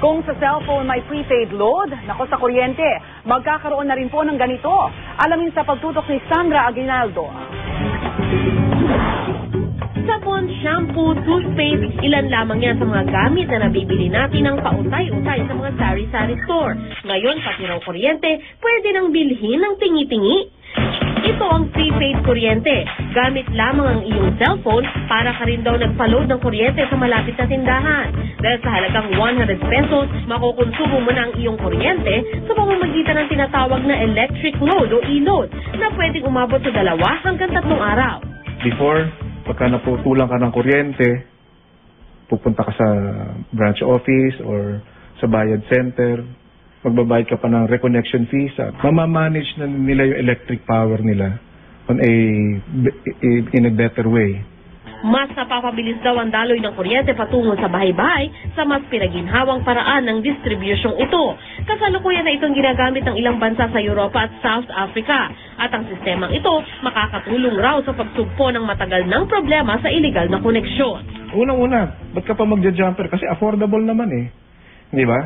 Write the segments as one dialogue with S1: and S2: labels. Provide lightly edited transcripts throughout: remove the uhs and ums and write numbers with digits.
S1: Kung sa cellphone may prepaid load, nako sa kuryente, magkakaroon na rin po ng ganito. Alamin sa pagtutok ni Sandra Aguinaldo.
S2: Sabon, shampoo, toothpaste, ilan lamang yan sa mga gamit na nabibili natin ng pautay-utay sa mga sari-sari store. Ngayon, pati raw kuryente, pwede nang bilhin ng tingi-tingi. Ito ang prepaid kuryente. Gamit lamang ang iyong cellphone para ka rin daw nagpa-load ng kuryente sa malapit na tindahan. Dahil sa halagang 100 pesos, makukonsumo mo na ang iyong kuryente sa pamamagitan ng tinatawag na electric load o e-load na pwedeng umabot sa 2 hanggang 3 araw.
S3: Before, pagka naputulan ka ng kuryente, pupunta ka sa branch office or sa bayad center, magbabayad ka pa ng reconnection fees at mamamanage na nila yung electric power nila in a better way.
S2: Mas napapabilis daw ang daloy ng kuryente patungo sa bahay-bahay sa mas pinaginhawang paraan ng distribusyong ito. Kasalukuyan na itong ginagamit ng ilang bansa sa Europa at South Africa. At ang sistemang ito makakatulong raw sa pagsugpo ng matagal ng problema sa illegal na koneksyon.
S3: Unang-una, ba't ka pa magja-jumper? Kasi affordable naman eh. Di ba?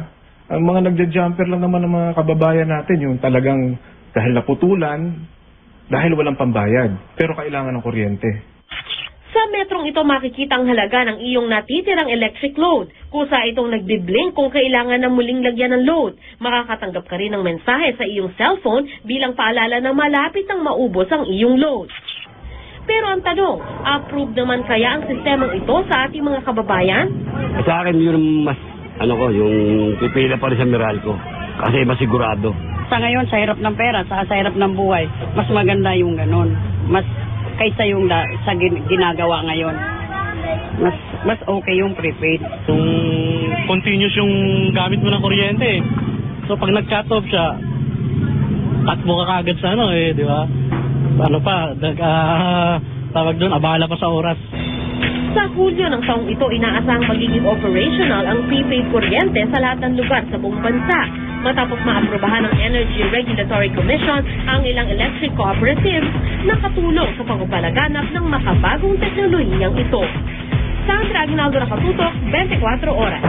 S3: Ang mga nagja-jumper lang naman ng mga kababayan natin, yung talagang dahil naputulan, dahil walang pambayad, pero kailangan ng kuryente.
S2: Sa metrong ito makikita ang halaga ng iyong natitirang electric load. Kusa itong nagbiblink kung kailangan na muling lagyan ng load. Makakatanggap ka rin ng mensahe sa iyong cellphone bilang paalala na malapit nang maubos ang iyong load. Pero ang tanong, approved naman kaya ang sistemang ito sa ating mga kababayan?
S4: Sa akin yun mas yung pipila pa rin sa Meralco kasi masigurado.
S5: Sa ngayon, sa hirap ng pera, sa hirap ng buhay, mas maganda yung ganun. Mas kaysa yung sa ginagawa ngayon. Mas okay yung prepaid.
S6: Yung continuous yung gamit mo ng kuryente. So pag nag-cut off siya, cut mo ka kagad sa di ba? Ano pa, tawag doon, abala pa sa oras.
S2: Sa Hulyo ng taong ito, inaasahang magiging operational ang prepaid kuryente sa lahat ng lugar sa buong bansa. Matapos maaprubahan ng Energy Regulatory Commission ang ilang electric cooperatives na katulong sa pagpapalaganap ng makabagong teknolohiyang ito. Sandra Aguinaldo, nakatutok, 24 oras.